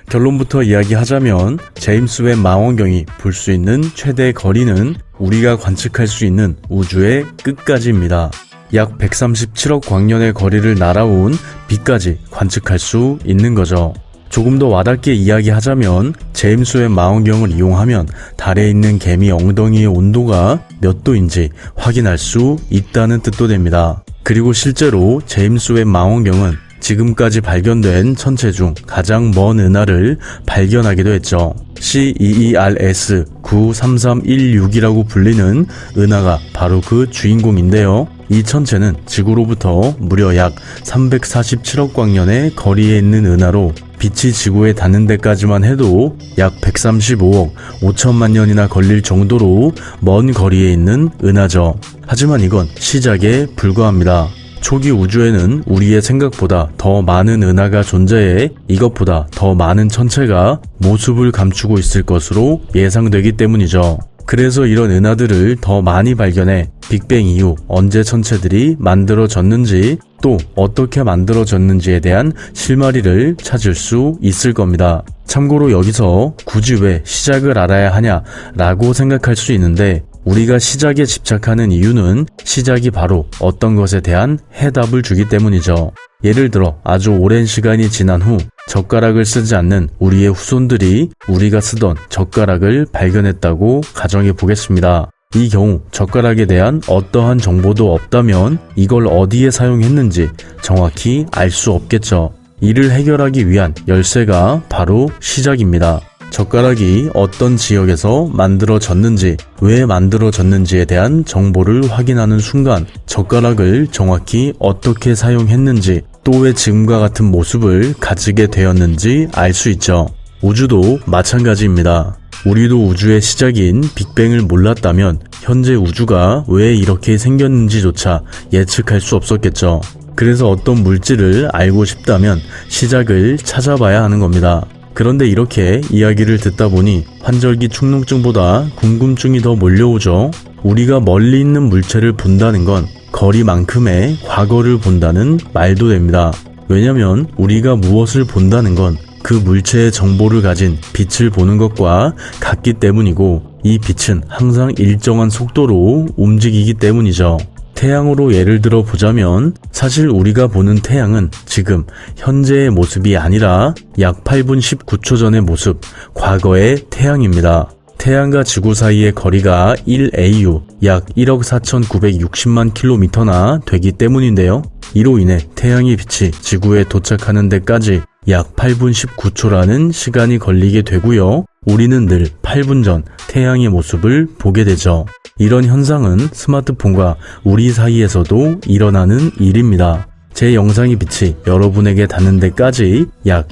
결론부터 이야기하자면 제임스 웹 망원경이 볼 수 있는 최대 거리는 우리가 관측할 수 있는 우주의 끝까지입니다. 약 137억 광년의 거리를 날아온 빛까지 관측할 수 있는 거죠. 조금 더 와닿게 이야기하자면 제임스 웹 망원경을 이용하면 달에 있는 개미 엉덩이의 온도가 몇 도인지 확인할 수 있다는 뜻도 됩니다. 그리고 실제로 제임스 웹 망원경은 지금까지 발견된 천체 중 가장 먼 은하를 발견하기도 했죠. CEERS 93316이라고 불리는 은하가 바로 그 주인공인데요. 이 천체는 지구로부터 무려 약 347억 광년의 거리에 있는 은하로 빛이 지구에 닿는 데까지만 해도 약 135억 5천만 년이나 걸릴 정도로 먼 거리에 있는 은하죠. 하지만 이건 시작에 불과합니다. 초기 우주에는 우리의 생각보다 더 많은 은하가 존재해 이것보다 더 많은 천체가 모습을 감추고 있을 것으로 예상되기 때문이죠. 그래서 이런 은하들을 더 많이 발견해 빅뱅 이후 언제 천체들이 만들어졌는지 또 어떻게 만들어졌는지에 대한 실마리를 찾을 수 있을 겁니다. 참고로 여기서 굳이 왜 시작을 알아야 하냐라고 생각할 수 있는데 우리가 시작에 집착하는 이유는 시작이 바로 어떤 것에 대한 해답을 주기 때문이죠. 예를 들어 아주 오랜 시간이 지난 후 젓가락을 쓰지 않는 우리의 후손들이 우리가 쓰던 젓가락을 발견했다고 가정해 보겠습니다. 이 경우 젓가락에 대한 어떠한 정보도 없다면 이걸 어디에 사용했는지 정확히 알 수 없겠죠. 이를 해결하기 위한 열쇠가 바로 시작입니다. 젓가락이 어떤 지역에서 만들어졌는지, 왜 만들어졌는지에 대한 정보를 확인하는 순간 젓가락을 정확히 어떻게 사용했는지, 또 왜 지금과 같은 모습을 가지게 되었는지 알 수 있죠. 우주도 마찬가지입니다. 우리도 우주의 시작인 빅뱅을 몰랐다면 현재 우주가 왜 이렇게 생겼는지조차 예측할 수 없었겠죠. 그래서 어떤 물질을 알고 싶다면 시작을 찾아봐야 하는 겁니다. 그런데 이렇게 이야기를 듣다 보니 환절기 축농증보다 궁금증이 더 몰려오죠. 우리가 멀리 있는 물체를 본다는 건 거리만큼의 과거를 본다는 말도 됩니다. 왜냐면 우리가 무엇을 본다는 건 그 물체의 정보를 가진 빛을 보는 것과 같기 때문이고 이 빛은 항상 일정한 속도로 움직이기 때문이죠. 태양으로 예를 들어 보자면 사실 우리가 보는 태양은 지금 현재의 모습이 아니라 약 8분 19초 전의 모습, 과거의 태양입니다. 태양과 지구 사이의 거리가 1AU, 약 1억 4,960만 킬로미터나 되기 때문인데요. 이로 인해 태양의 빛이 지구에 도착하는 데까지 약 8분 19초라는 시간이 걸리게 되고요. 우리는 늘 8분 전 태양의 모습을 보게 되죠. 이런 현상은 스마트폰과 우리 사이에서도 일어나는 일입니다. 제 영상의 빛이 여러분에게 닿는 데까지 약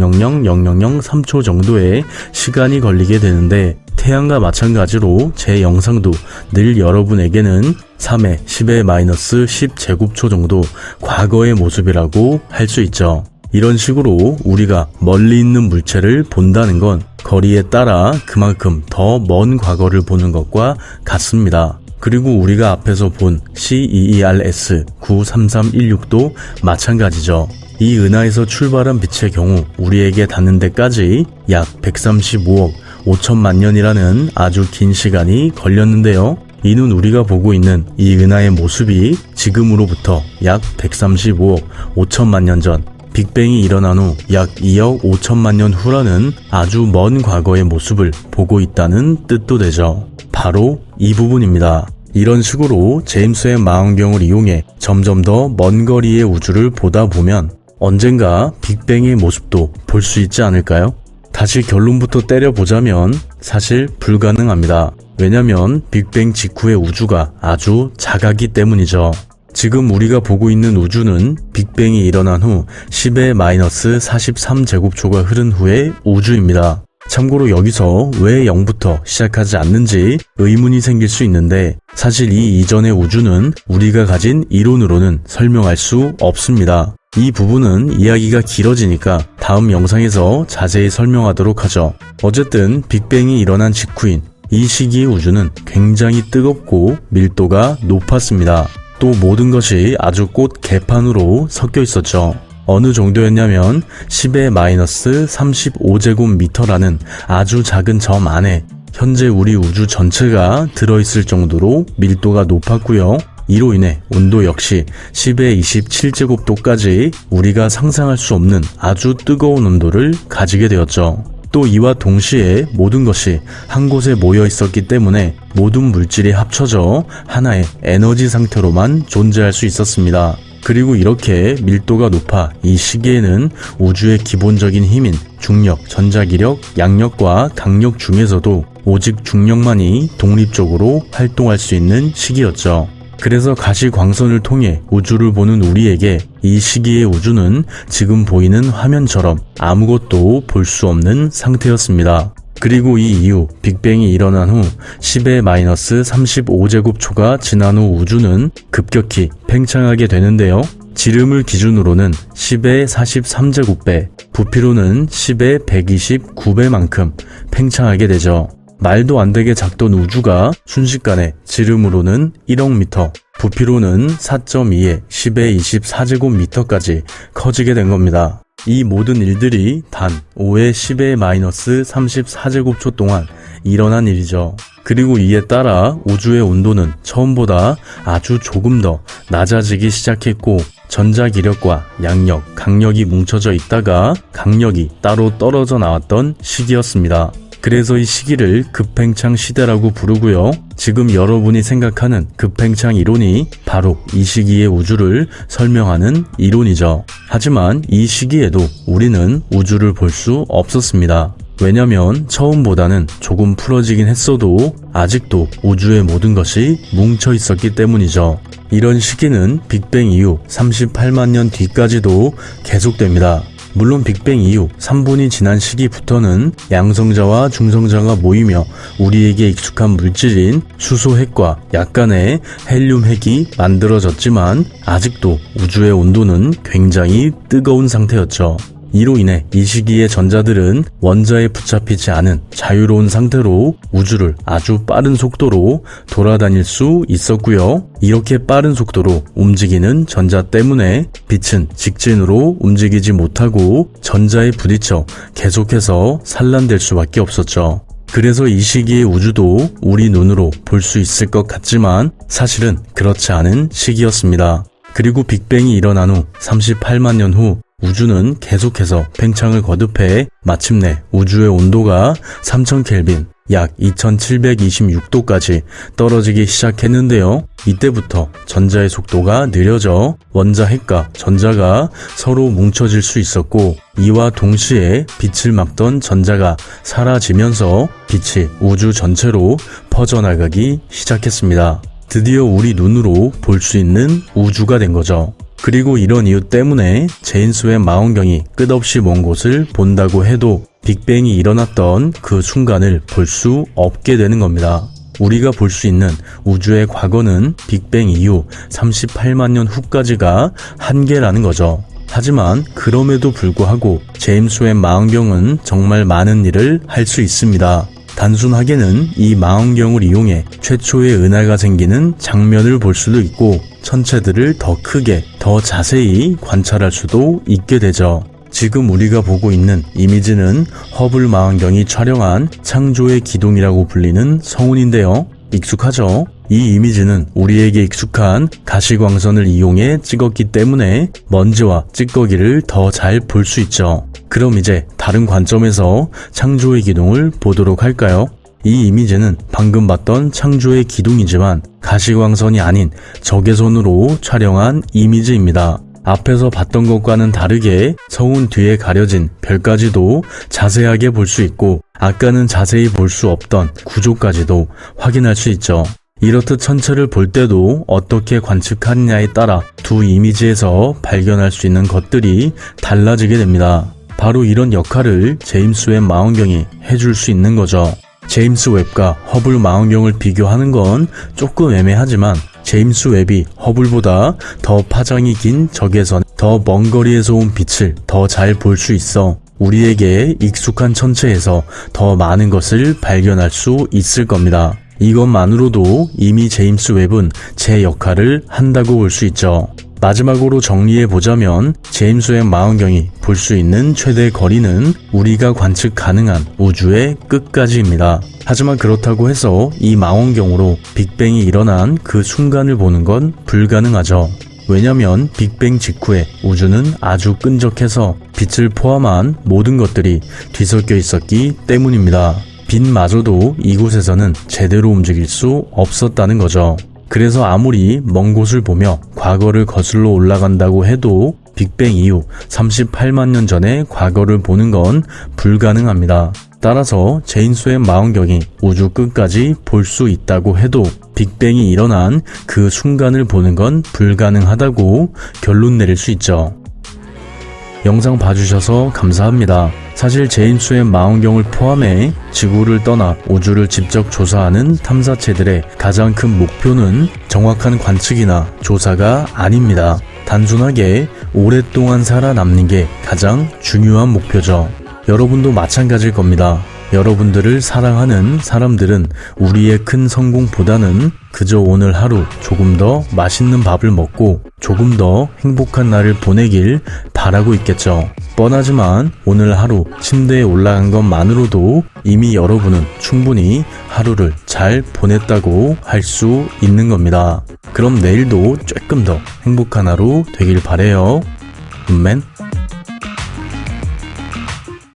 0.00000003초 정도의 시간이 걸리게 되는데 태양과 마찬가지로 제 영상도 늘 여러분에게는 3의 10의 마이너스 10 제곱초 정도 과거의 모습이라고 할 수 있죠. 이런 식으로 우리가 멀리 있는 물체를 본다는 건 거리에 따라 그만큼 더 먼 과거를 보는 것과 같습니다. 그리고 우리가 앞에서 본 CEERS 93316도 마찬가지죠. 이 은하에서 출발한 빛의 경우 우리에게 닿는 데까지 약 135억 5천만 년이라는 아주 긴 시간이 걸렸는데요. 이는 우리가 보고 있는 이 은하의 모습이 지금으로부터 약 135억 5천만 년 전 빅뱅이 일어난 후 약 2억 5천만 년 후라는 아주 먼 과거의 모습을 보고 있다는 뜻도 되죠. 바로 이 부분입니다. 이런 식으로 제임스 웹 망원경을 이용해 점점 더 먼 거리의 우주를 보다 보면 언젠가 빅뱅의 모습도 볼 수 있지 않을까요? 다시 결론부터 때려보자면 사실 불가능합니다. 왜냐면 빅뱅 직후의 우주가 아주 작았기 때문이죠. 지금 우리가 보고 있는 우주는 빅뱅이 일어난 후 10의 마이너스 43제곱초가 흐른 후의 우주입니다. 참고로 여기서 왜 0부터 시작하지 않는지 의문이 생길 수 있는데 사실 이 이전의 우주는 우리가 가진 이론으로는 설명할 수 없습니다. 이 부분은 이야기가 길어지니까 다음 영상에서 자세히 설명하도록 하죠. 어쨌든 빅뱅이 일어난 직후인 이 시기의 우주는 굉장히 뜨겁고 밀도가 높았습니다. 또 모든 것이 아주 꽃 개판으로 섞여 있었죠. 어느 정도였냐면 10의 마이너스 35제곱미터라는 아주 작은 점 안에 현재 우리 우주 전체가 들어있을 정도로 밀도가 높았고요. 이로 인해 온도 역시 10의 27제곱도까지 우리가 상상할 수 없는 아주 뜨거운 온도를 가지게 되었죠. 또 이와 동시에 모든 것이 한 곳에 모여 있었기 때문에 모든 물질이 합쳐져 하나의 에너지 상태로만 존재할 수 있었습니다. 그리고 이렇게 밀도가 높아 이 시기에는 우주의 기본적인 힘인 중력, 전자기력, 양력과 강력 중에서도 오직 중력만이 독립적으로 활동할 수 있는 시기였죠. 그래서 가시광선을 통해 우주를 보는 우리에게 이 시기의 우주는 지금 보이는 화면처럼 아무것도 볼 수 없는 상태였습니다. 그리고 이 이후 빅뱅이 일어난 후 10의 마이너스 35제곱초가 지난 후 우주는 급격히 팽창하게 되는데요. 지름을 기준으로는 10의 43제곱배, 부피로는 10의 129배만큼 팽창하게 되죠. 말도 안 되게 작던 우주가 순식간에 지름으로는 1억 미터, 부피로는 4.2의 10의 24제곱미터까지 커지게 된 겁니다. 이 모든 일들이 단 5의 10의 마이너스 34제곱초 동안 일어난 일이죠. 그리고 이에 따라 우주의 온도는 처음보다 아주 조금 더 낮아지기 시작했고 전자기력과 양력, 강력이 뭉쳐져 있다가 강력이 따로 떨어져 나왔던 시기였습니다. 그래서 이 시기를 급팽창 시대라고 부르고요. 지금 여러분이 생각하는 급팽창 이론이 바로 이 시기의 우주를 설명하는 이론이죠. 하지만 이 시기에도 우리는 우주를 볼 수 없었습니다. 왜냐면 처음보다는 조금 풀어지긴 했어도 아직도 우주의 모든 것이 뭉쳐 있었기 때문이죠. 이런 시기는 빅뱅 이후 38만 년 뒤까지도 계속됩니다. 물론 빅뱅 이후 3분이 지난 시기부터는 양성자와 중성자가 모이며 우리에게 익숙한 물질인 수소핵과 약간의 헬륨핵이 만들어졌지만 아직도 우주의 온도는 굉장히 뜨거운 상태였죠. 이로 인해 이 시기의 전자들은 원자에 붙잡히지 않은 자유로운 상태로 우주를 아주 빠른 속도로 돌아다닐 수 있었고요. 이렇게 빠른 속도로 움직이는 전자 때문에 빛은 직진으로 움직이지 못하고 전자에 부딪혀 계속해서 산란될 수밖에 없었죠. 그래서 이 시기의 우주도 우리 눈으로 볼 수 있을 것 같지만 사실은 그렇지 않은 시기였습니다. 그리고 빅뱅이 일어난 후 38만 년 후 우주는 계속해서 팽창을 거듭해 마침내 우주의 온도가 3000켈빈, 약 2726도까지 떨어지기 시작했는데요. 이때부터 전자의 속도가 느려져 원자핵과 전자가 서로 뭉쳐질 수 있었고 이와 동시에 빛을 막던 전자가 사라지면서 빛이 우주 전체로 퍼져나가기 시작했습니다. 드디어 우리 눈으로 볼 수 있는 우주가 된 거죠. 그리고 이런 이유 때문에 제임스 웹 망원경이 끝없이 먼 곳을 본다고 해도 빅뱅이 일어났던 그 순간을 볼 수 없게 되는 겁니다. 우리가 볼 수 있는 우주의 과거는 빅뱅 이후 38만 년 후까지가 한계라는 거죠. 하지만 그럼에도 불구하고 제임스 웹 망원경은 정말 많은 일을 할 수 있습니다. 단순하게는 이 망원경을 이용해 최초의 은하가 생기는 장면을 볼 수도 있고 천체들을 더 크게, 더 자세히 관찰할 수도 있게 되죠. 지금 우리가 보고 있는 이미지는 허블 망원경이 촬영한 창조의 기동이라고 불리는 성운인데요. 익숙하죠? 이 이미지는 우리에게 익숙한 가시광선을 이용해 찍었기 때문에 먼지와 찌꺼기를 더 잘 볼 수 있죠. 그럼 이제 다른 관점에서 창조의 기동을 보도록 할까요? 이 이미지는 방금 봤던 창조의 기둥이지만 가시광선이 아닌 적외선으로 촬영한 이미지입니다. 앞에서 봤던 것과는 다르게 성운 뒤에 가려진 별까지도 자세하게 볼 수 있고 아까는 자세히 볼 수 없던 구조까지도 확인할 수 있죠. 이렇듯 천체를 볼 때도 어떻게 관측하느냐에 따라 두 이미지에서 발견할 수 있는 것들이 달라지게 됩니다. 바로 이런 역할을 제임스 웹 망원경이 해줄 수 있는 거죠. 제임스 웹과 허블 망원경을 비교하는 건 조금 애매하지만 제임스 웹이 허블보다 더 파장이 긴 적외선, 더 먼 거리에서 온 빛을 더 잘 볼 수 있어 우리에게 익숙한 천체에서 더 많은 것을 발견할 수 있을 겁니다. 이것만으로도 이미 제임스 웹은 제 역할을 한다고 볼 수 있죠. 마지막으로 정리해보자면 제임스 웹 망원경이 볼 수 있는 최대 거리는 우리가 관측 가능한 우주의 끝까지입니다. 하지만 그렇다고 해서 이 망원경으로 빅뱅이 일어난 그 순간을 보는 건 불가능하죠. 왜냐면 빅뱅 직후에 우주는 아주 끈적해서 빛을 포함한 모든 것들이 뒤섞여 있었기 때문입니다. 빛마저도 이곳에서는 제대로 움직일 수 없었다는 거죠. 그래서 아무리 먼 곳을 보며 과거를 거슬러 올라간다고 해도 빅뱅 이후 38만 년 전의 과거를 보는 건 불가능합니다. 따라서 제임스 웹 망원경이 우주 끝까지 볼 수 있다고 해도 빅뱅이 일어난 그 순간을 보는 건 불가능하다고 결론 내릴 수 있죠. 영상 봐주셔서 감사합니다. 사실 제임스 웹 망원경을 포함해 지구를 떠나 우주를 직접 조사하는 탐사체들의 가장 큰 목표는 정확한 관측이나 조사가 아닙니다. 단순하게 오랫동안 살아남는 게 가장 중요한 목표죠. 여러분도 마찬가지일 겁니다. 여러분들을 사랑하는 사람들은 우리의 큰 성공보다는 그저 오늘 하루 조금 더 맛있는 밥을 먹고 조금 더 행복한 날을 보내길 바라고 있겠죠. 뻔하지만 오늘 하루 침대에 올라간 것만으로도 이미 여러분은 충분히 하루를 잘 보냈다고 할 수 있는 겁니다. 그럼 내일도 조금 더 행복한 하루 되길 바래요. 맨